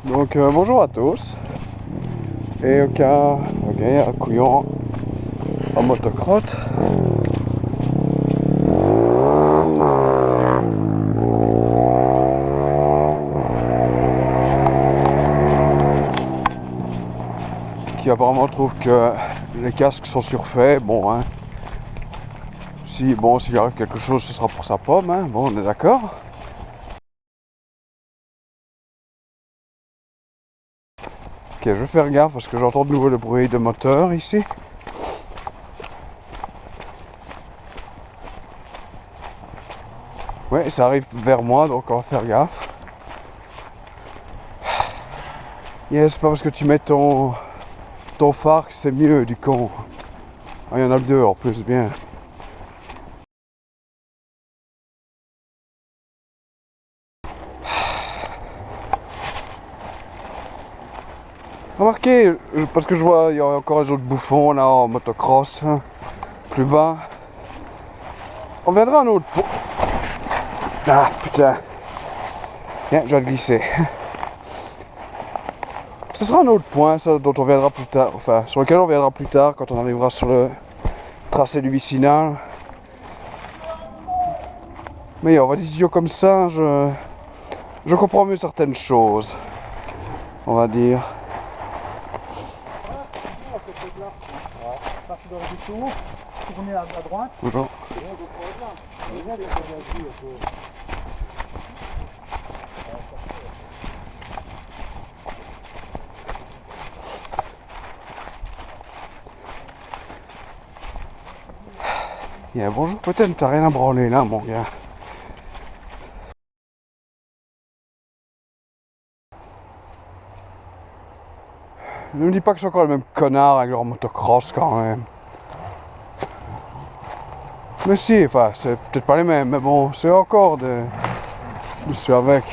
Donc bonjour à tous. Et ok, un couillon en motocrotte. Qui apparemment trouve que les casques sont surfaits. Bon, hein. S'il arrive quelque chose, ce sera pour sa pomme, hein. Bon, on est d'accord. Ok, je vais faire gaffe parce que j'entends de nouveau le bruit de moteur ici. Ouais, ça arrive vers moi, donc on va faire gaffe. Yes, c'est pas parce que tu mets ton phare que c'est mieux du con. Ah, il y en a deux en plus, bien. Remarquez, parce que je vois, il y a encore les autres bouffons là en motocross, hein, plus bas. On viendra à un autre point. Ah putain. Tiens, je vais glisser. Ce sera un autre point, ça, dont on viendra plus tard, enfin, sur lequel on viendra plus tard quand on arrivera sur le tracé du vicinal. Mais on va des idiots comme ça, je comprends mieux certaines choses, on va dire. Tourner à droite. Bonjour. Yeah, bonjour, peut-être t'as rien à branler là, mon gars. Ne me dis pas que c'est encore le même connard avec leur motocross quand même. Mais si, enfin, c'est peut-être pas les mêmes, mais bon, c'est encore des... Je suis avec.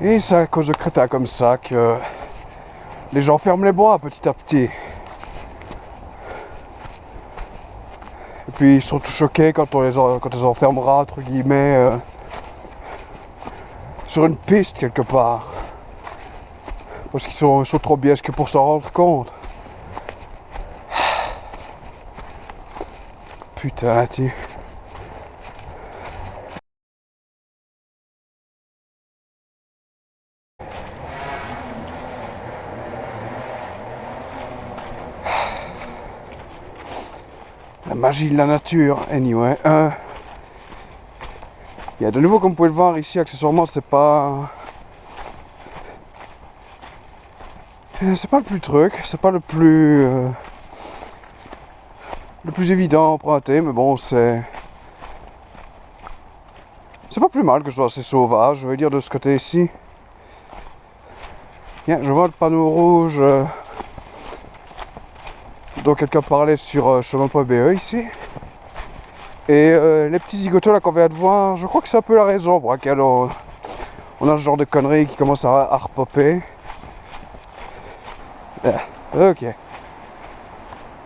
Et c'est à cause de crétins comme ça que les gens ferment les bois petit à petit. Et puis ils sont tout choqués quand on les enfermera, entre guillemets, sur une piste quelque part. Parce qu'ils sont trop biesques pour s'en rendre compte. Putain, tu... La magie de la nature, anyway. Il y a de nouveau, comme vous pouvez le voir ici, accessoirement, c'est pas le plus truc, c'est pas le plus évident à emprunter, mais bon, c'est pas plus mal que ce soit assez sauvage, je veux dire, de ce côté ici. Bien, je vois le panneau rouge dont quelqu'un parlait sur chemin.be ici. Et les petits zigotos là qu'on vient de voir, je crois que c'est un peu la raison pour laquelle on a ce genre de conneries qui commencent à repopper. Ok.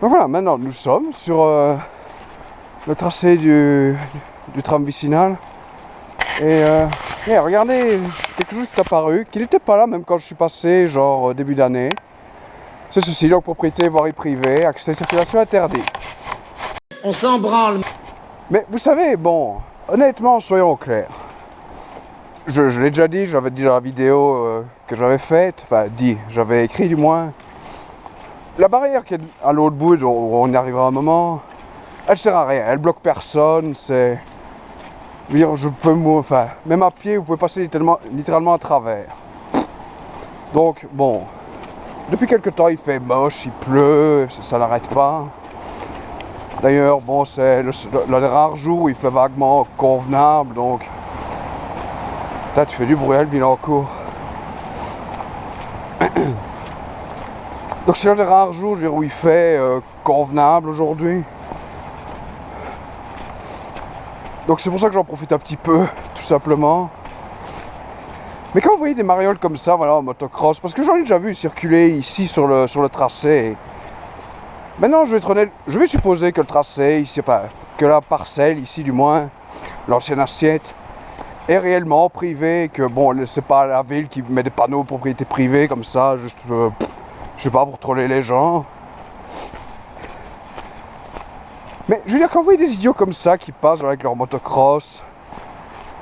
Donc voilà, maintenant nous sommes sur le tracé du tram vicinal. Et regardez, quelque chose qui est apparu, qui n'était pas là même quand je suis passé, genre début d'année. C'est ceci, donc propriété, voirie privée, accès circulation interdit. On s'en branle. Mais vous savez, bon, honnêtement, soyons clairs. Je l'ai déjà dit, je l'avais dit dans la vidéo que j'avais faite, enfin j'avais écrit du moins. La barrière qui est à l'autre bout, où on y arrivera un moment, elle sert à rien, elle bloque personne, c'est... Je peux, enfin, même à pied, vous pouvez passer littéralement à travers. Donc, bon, depuis quelque temps, il fait moche, il pleut, ça n'arrête pas. D'ailleurs, bon, c'est le rare jour où il fait vaguement convenable, donc... Putain, tu fais du bruit, Villancourt. Donc c'est le rare jour, je veux dire, où il fait convenable aujourd'hui. Donc c'est pour ça que j'en profite un petit peu, tout simplement. Mais quand vous voyez des marioles comme ça, voilà, en motocross, parce que j'en ai déjà vu circuler ici sur le tracé. Maintenant, je vais être honnête, je vais supposer que le tracé, ici, enfin, que la parcelle, ici du moins, l'ancienne assiette, est réellement privée, que bon, c'est pas la ville qui met des panneaux de propriété privée comme ça, juste, je sais pas, pour troller les gens. Mais je veux dire, quand vous voyez des idiots comme ça qui passent avec leur motocross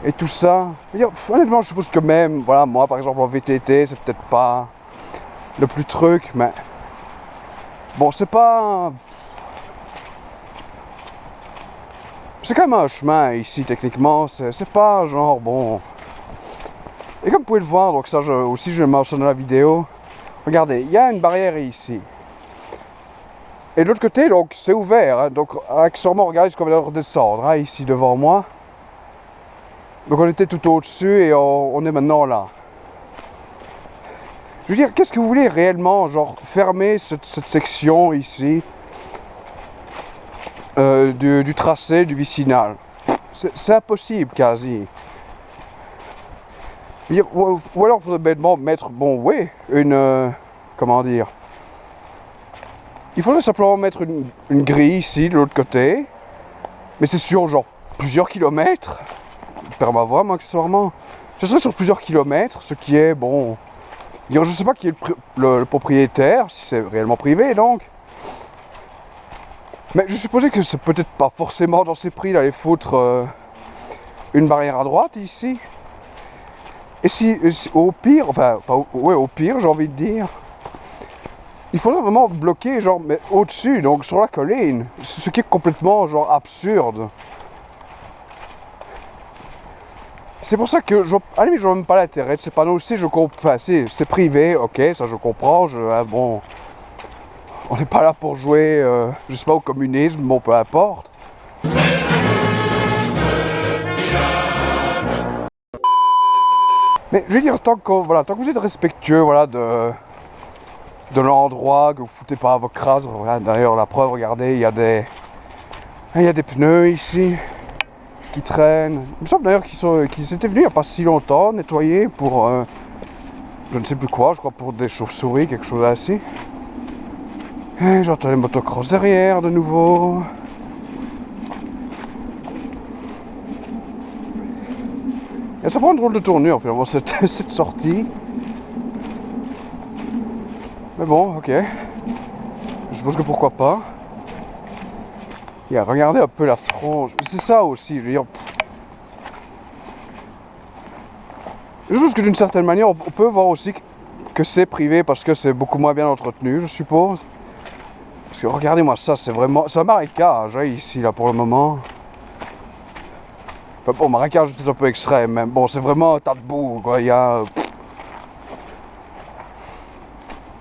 et tout ça, je veux dire, honnêtement, je suppose que même, voilà, moi par exemple en VTT, c'est peut-être pas le plus truc, mais bon, c'est pas. C'est quand même un chemin ici, techniquement, c'est pas genre bon. Et comme vous pouvez le voir, donc ça aussi je le mentionne dans la vidéo, regardez, il y a une barrière ici. Et de l'autre côté, donc c'est ouvert, hein, donc accessoirement, regardez ce qu'on va redescendre, hein, ici devant moi. Donc on était tout au-dessus et on est maintenant là. Je veux dire, qu'est-ce que vous voulez réellement, genre, fermer cette section ici du tracé du vicinal? C'est impossible, quasi. Je veux dire, ou alors il faudrait bêtement mettre, bon, oui, une... comment dire? Il faudrait simplement mettre une grille ici, de l'autre côté. Mais c'est sur, genre, plusieurs kilomètres. Permavoie, accessoirement. Ce serait sur plusieurs kilomètres, ce qui est, bon... Je ne sais pas qui est le propriétaire, si c'est réellement privé, donc. Mais je supposais que c'est peut-être pas forcément dans ces prix d'aller foutre une barrière à droite, ici. Et si au pire, enfin, ouais, au pire, j'ai envie de dire... Il faudrait vraiment bloquer, genre, mais au-dessus, donc sur la colline. Ce qui est complètement, genre, absurde. C'est pour ça que, allez, mais je vois même pas l'intérêt de ces panneaux aussi, je comprends, enfin, c'est privé, ok, ça je comprends, bon, on n'est pas là pour jouer, je sais pas, au communisme, bon, peu importe. Mais je veux dire, tant que vous êtes respectueux, voilà, de l'endroit, que vous foutez pas à vos crasses, voilà, d'ailleurs, la preuve, regardez, il y a des pneus ici qui traînent. Il me semble d'ailleurs qu'ils étaient venus il n'y a pas si longtemps nettoyer pour je ne sais plus quoi, je crois pour des chauves-souris, quelque chose ainsi. Et j'entends les motocross derrière de nouveau. Et ça prend une drôle de tournure finalement cette sortie. Mais bon, ok. Je suppose que pourquoi pas. Regardez un peu la tronche. C'est ça aussi, je veux dire. Je pense que d'une certaine manière, on peut voir aussi que c'est privé parce que c'est beaucoup moins bien entretenu, je suppose. Parce que regardez-moi ça, c'est un marécage hein, ici, là, pour le moment. Enfin, bon, marécage peut-être un peu extrême, mais bon, c'est vraiment un tas de boue, quoi. Il y a...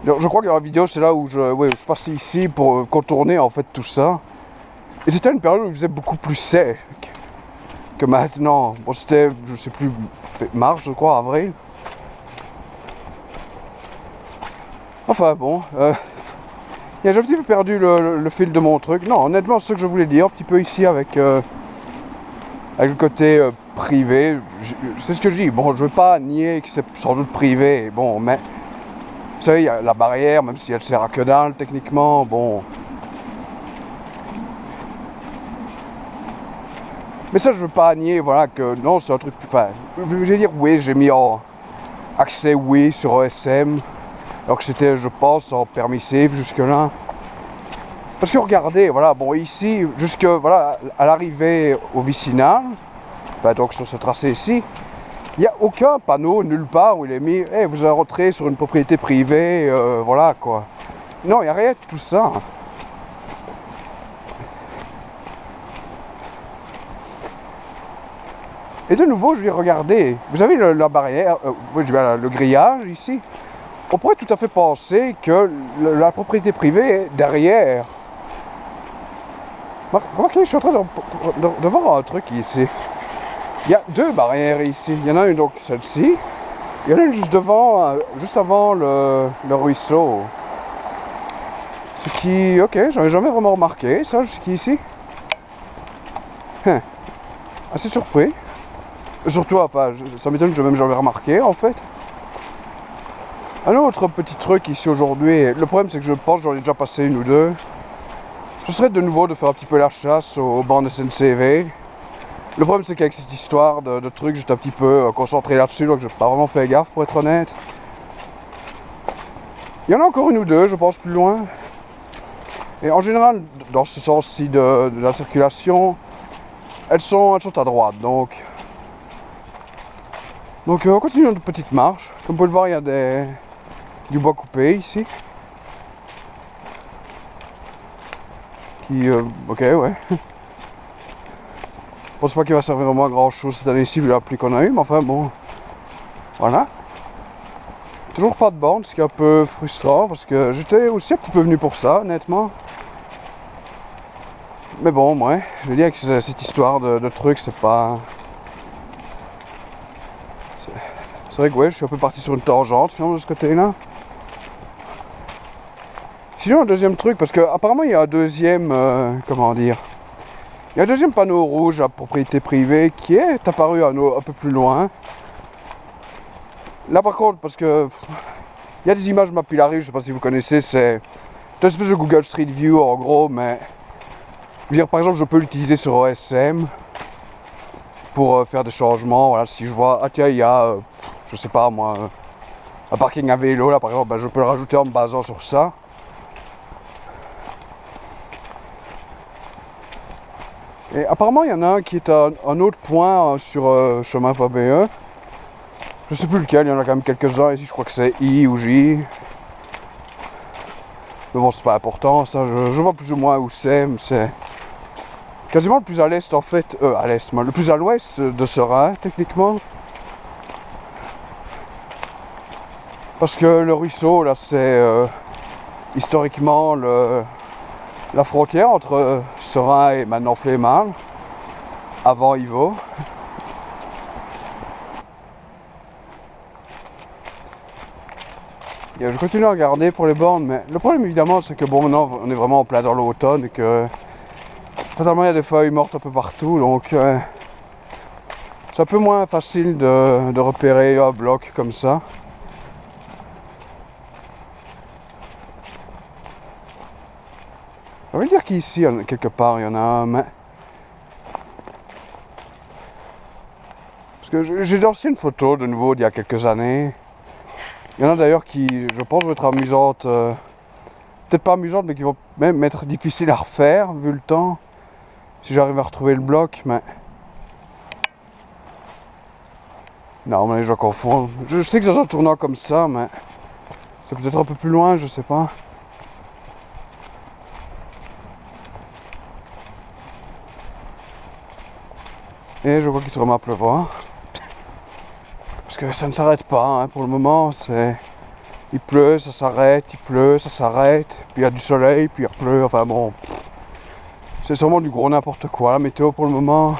Je crois que dans la vidéo, c'est là où je passais ici pour contourner, en fait, tout ça. Et c'était une période où il faisait beaucoup plus sec que maintenant. Bon, c'était, je sais plus, mars, je crois, avril. Enfin, bon. J'ai un petit peu perdu le fil de mon truc. Non, honnêtement, c'est ce que je voulais dire, un petit peu ici avec le côté privé. C'est ce que je dis. Bon, je veux pas nier que c'est sans doute privé. Bon, mais vous savez, il y a la barrière, même si elle sert à que dalle, techniquement. Bon. Mais ça, je veux pas nier, voilà, que non, c'est un truc. Enfin, je veux dire, oui, j'ai mis en accès, oui, sur OSM. Alors que c'était, je pense, en permissif jusque-là. Parce que regardez, voilà, bon, ici, jusque, voilà, à l'arrivée au vicinal, enfin, donc sur ce tracé ici, il n'y a aucun panneau nulle part où il est mis, hey, vous rentrez sur une propriété privée, voilà, quoi. Non, il n'y a rien de tout ça. Et de nouveau, je vais regarder. Vous avez la barrière, le grillage ici. On pourrait tout à fait penser que la propriété privée est derrière. Remarquez, je suis en train de voir un truc ici. Il y a deux barrières ici. Il y en a une, donc celle-ci. Il y en a une juste devant, juste avant le ruisseau. Ce qui, ok, j'avais jamais vraiment remarqué ça jusqu'ici. assez surpris. Surtout, enfin, ça m'étonne que je même jamais remarqué en fait. Un autre petit truc ici aujourd'hui, le problème c'est que je pense que j'en ai déjà passé une ou deux. Ce serait de nouveau de faire un petit peu la chasse aux bandes SNCV. Le problème c'est qu'avec cette histoire de trucs, j'étais un petit peu concentré là-dessus, donc j'ai pas vraiment fait gaffe pour être honnête. Il y en a encore une ou deux, je pense, plus loin. Et en général, dans ce sens-ci de la circulation, elles sont à droite, donc on continue notre petite marche. Comme vous pouvez le voir, il y a du bois coupé ici. Ok, ouais. Je pense pas qu'il va servir vraiment à grand chose cette année-ci vu la pluie qu'on a eue, mais enfin bon. Voilà. Toujours pas de borne, ce qui est un peu frustrant parce que j'étais aussi un petit peu venu pour ça, honnêtement. Mais bon, ouais, je veux dire que cette histoire de trucs, c'est pas. C'est vrai que ouais, je suis un peu parti sur une tangente finalement de ce côté-là. Sinon, un deuxième truc, parce qu'apparemment il y a un deuxième, comment dire, il y a un deuxième panneau rouge à propriété privée qui est apparu un peu plus loin. Là par contre, parce que il y a des images Mapillary, je sais pas si vous connaissez, c'est une espèce de Google Street View en gros, mais je veux dire, par exemple, je peux l'utiliser sur OSM pour faire des changements. Voilà, si je vois, ah tiens, il y a, je sais pas moi, un parking à vélo là par exemple, ben, je peux le rajouter en me basant sur ça. Et apparemment, il y en a un qui est à un autre point sur chemin PABE. Je sais plus lequel, il y en a quand même quelques-uns ici, je crois que c'est I ou J. Mais bon, c'est pas important, ça, je vois plus ou moins où c'est quasiment le plus à l'est en fait, à l'est, le plus à l'ouest de Seraing, techniquement. Parce que le ruisseau, là, c'est historiquement la frontière entre Seraing et maintenant Flémal, avant Ivo. Et je continue à regarder pour les bornes, mais le problème évidemment c'est que bon maintenant on est vraiment en plein dans l'automne et que totalement il y a des feuilles mortes un peu partout, donc c'est un peu moins facile de repérer un bloc comme ça. Je vais dire qu'ici quelque part il y en a un, mais parce que j'ai d'anciennes photos de nouveau d'il y a quelques années. Il y en a d'ailleurs qui, je pense, vont être amusantes, peut-être pas amusantes, mais qui vont même être difficiles à refaire, vu le temps, si j'arrive à retrouver le bloc, mais... Non, mais je confonds. Je sais que c'est un tournant comme ça, mais c'est peut-être un peu plus loin, je sais pas. Et je vois qu'il se remet à pleuvoir. Parce que ça ne s'arrête pas, hein, pour le moment, il pleut, ça s'arrête, il pleut, ça s'arrête, puis il y a du soleil, puis il pleut, enfin bon... C'est sûrement du gros n'importe quoi, la météo pour le moment.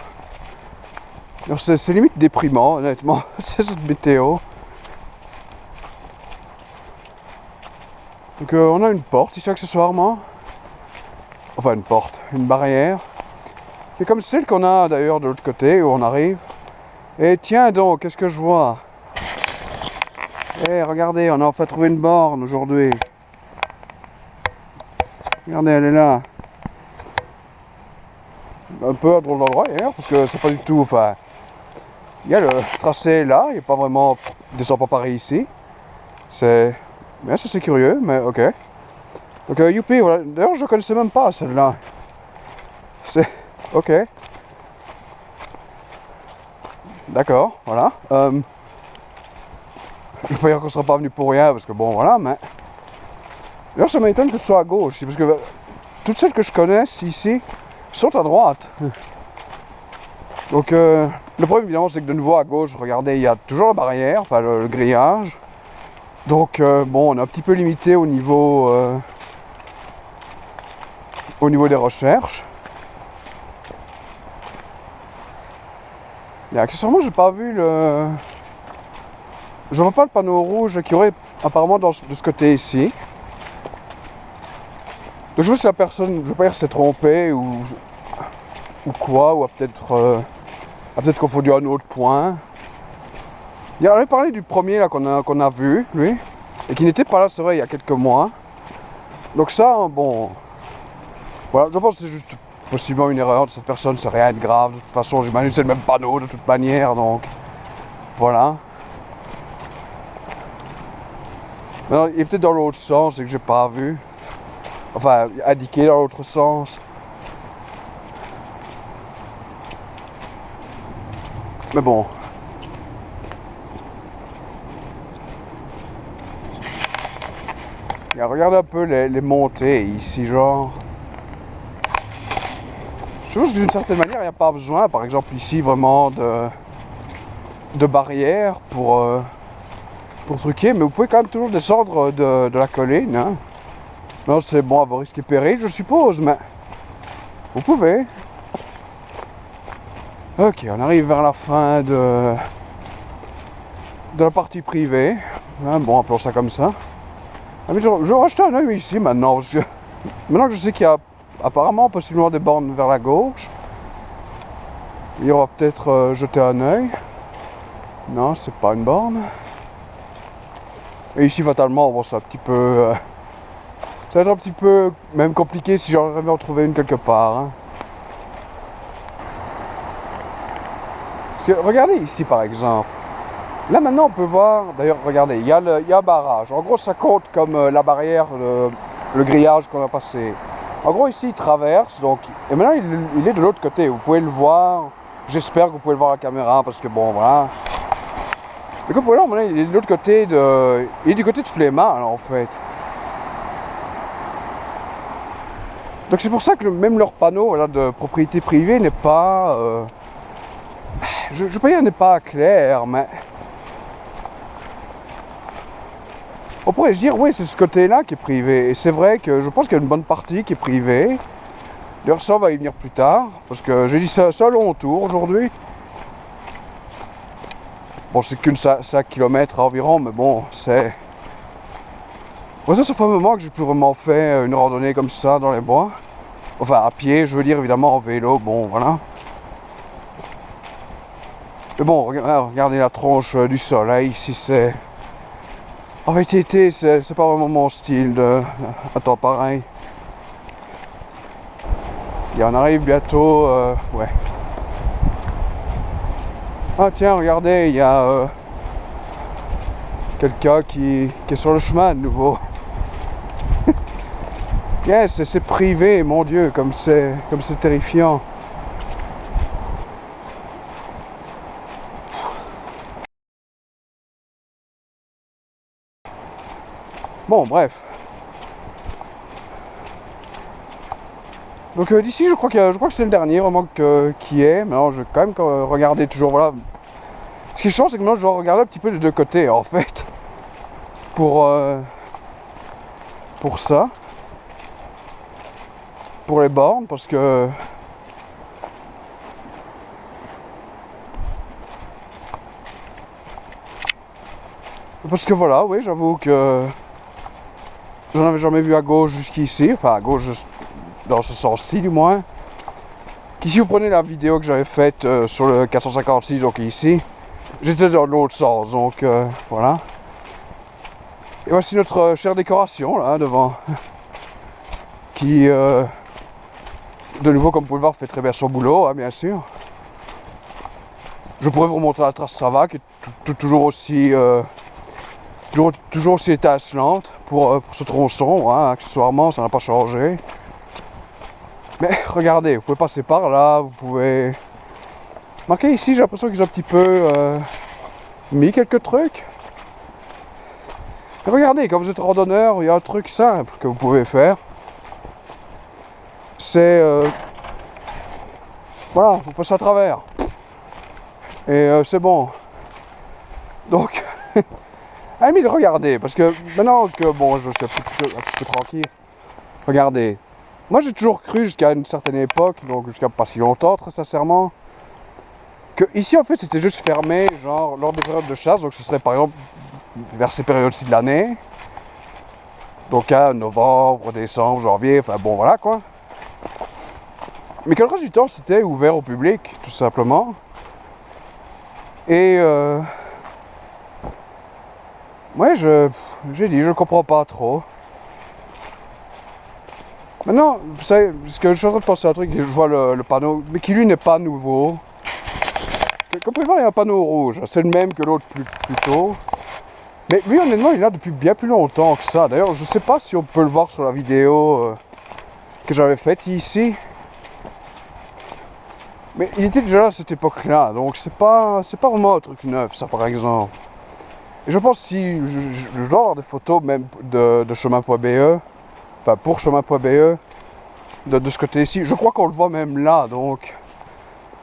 C'est limite déprimant, honnêtement, c'est cette météo. Donc on a une porte ici accessoirement. Enfin une porte, une barrière. Qui est comme celle qu'on a d'ailleurs de l'autre côté, où on arrive. Et tiens donc, qu'est-ce que je vois? Eh, regardez, on a enfin trouvé une borne aujourd'hui. Regardez, elle est là. Un peu à drôle d'endroit d'ailleurs, parce que c'est pas du tout, enfin... Il y a le tracé là, il n'y a pas vraiment... descend pas pareil ici. C'est... Mais ça c'est curieux, mais ok. Donc youpi, voilà. D'ailleurs je connaissais même pas celle-là. C'est... Ok. D'accord, voilà. Je vais pas dire qu'on sera pas venu pour rien, parce que bon, voilà, mais... D'ailleurs, ça m'étonne que ce soit à gauche, parce que toutes celles que je connais ici sont à droite. Donc, le problème, évidemment, c'est que de nouveau, à gauche, regardez, il y a toujours la barrière, enfin, le grillage. Donc, bon, on est un petit peu limité au niveau des recherches. Et accessoirement, j'ai pas vu le... Je vois pas le panneau rouge qui aurait apparemment de ce côté ici. Donc je sais pas si la personne, je veux pas dire s'est trompée ou quoi, ou a peut-être a peut-être confondu un autre point. On avait parlé du premier là qu'on a vu, lui, et qui n'était pas là, c'est vrai, il y a quelques mois. Donc ça, bon, voilà, je pense que c'est juste possiblement une erreur de cette personne, c'est rien de grave. De toute façon, j'imagine que c'est le même panneau de toute manière, donc voilà. Maintenant, il est peut-être dans l'autre sens et que j'ai pas vu. Enfin, indiqué dans l'autre sens. Mais bon. Regarde un peu les montées ici, genre. Je pense que d'une certaine manière, il n'y a pas besoin, par exemple ici, vraiment de barrières pour truquer, mais vous pouvez quand même toujours descendre de la colline. Hein. Non, c'est bon à vos risques et périls, je suppose, mais vous pouvez. Ok, on arrive vers la fin de la partie privée. Hein, bon, appelons ça comme ça. Ah, mais je vais racheter un œil ici maintenant, parce que maintenant que je sais qu'il y a apparemment possiblement des bornes vers la gauche, il y aura peut-être jeter un œil. Non, c'est pas une borne. Et ici, fatalement, bon, c'est un petit peu... ça va être un petit peu même compliqué si j'aurais aimé en trouver une quelque part. Hein. Parce que, regardez ici, par exemple. Là, maintenant, on peut voir... D'ailleurs, regardez, il y a un barrage. En gros, ça compte comme la barrière, le grillage qu'on a passé. En gros, ici, il traverse, donc... Et maintenant, il est de l'autre côté. Vous pouvez le voir. J'espère que vous pouvez le voir à la caméra, parce que, bon, voilà... Mais comme vous voyez, maintenant, il est de l'autre côté de... Il est du côté de Fléma, en fait. Donc c'est pour ça que même leur panneau voilà, de propriété privée n'est pas... je ne veux pas dire n'est pas clair, mais... On pourrait se dire, oui, c'est ce côté-là qui est privé. Et c'est vrai que je pense qu'il y a une bonne partie qui est privée. D'ailleurs, ça, on va y venir plus tard. Parce que j'ai dit ça long tour aujourd'hui. Bon, c'est qu'une 5 km environ, mais bon, c'est... Bon, ça fait un moment que j'ai plus vraiment fait une randonnée comme ça dans les bois. Enfin, à pied, je veux dire, évidemment, en vélo, bon, voilà. Mais bon, regardez la tronche du soleil, ici, c'est... En réalité, c'est pas vraiment mon style de... un temps pareil. Et on arrive bientôt, ouais. Ah tiens, regardez, il y a quelqu'un qui est sur le chemin de nouveau. Yes, c'est privé, mon Dieu, comme c'est terrifiant. Bon, bref. Donc d'ici, je crois que c'est le dernier vraiment qui est. Maintenant, je vais quand même regarder toujours, voilà. Ce qui change, c'est que maintenant, je dois regarder un petit peu des deux côtés, en fait. Pour ça. Pour les bornes, parce que... Parce que voilà, oui, j'avoue que... J'en avais jamais vu à gauche jusqu'ici. Enfin, à gauche, dans ce sens-ci, du moins. Qu'ici, vous prenez la vidéo que j'avais faite sur le 456, donc ici. J'étais dans l'autre sens, donc voilà. Et voici notre chère décoration, là, devant. Qui, de nouveau, comme vous pouvez le voir, fait très bien son boulot, hein, bien sûr. Je pourrais vous montrer la trace Strava, qui est toujours aussi... toujours aussi étincelante pour ce tronçon, hein, accessoirement, ça n'a pas changé. Mais regardez, vous pouvez passer par là, vous pouvez... Marquez ici, j'ai l'impression qu'ils ont un petit peu mis quelques trucs. Et regardez, quand vous êtes randonneur, il y a un truc simple que vous pouvez faire. C'est... voilà, vous passez à travers. Et c'est bon. Donc... à la limite, regardez, parce que maintenant que bon, je suis un petit peu tranquille, regardez. Moi, j'ai toujours cru jusqu'à une certaine époque, donc jusqu'à pas si longtemps, très sincèrement, que ici, en fait, c'était juste fermé, genre, lors des périodes de chasse, donc ce serait par exemple vers ces périodes-ci de l'année, donc à novembre, décembre, janvier, enfin bon, voilà quoi. Mais que le reste du temps, c'était ouvert au public, tout simplement. Et ouais, j'ai dit, je comprends pas trop. Maintenant, vous savez, parce que je suis en train de penser à un truc, je vois le panneau, mais qui lui n'est pas nouveau. Comme vous pouvez voir, il y a un panneau rouge, c'est le même que l'autre plus tôt. Mais lui, honnêtement, il est là depuis bien plus longtemps que ça. D'ailleurs, je sais pas si on peut le voir sur la vidéo que j'avais faite ici. Mais il était déjà là à cette époque-là, donc c'est pas vraiment un truc neuf, ça, par exemple. Et je pense si je dois avoir des photos même de chemin.be, enfin pour chemin.be, de ce côté-ci. Je crois qu'on le voit même là, donc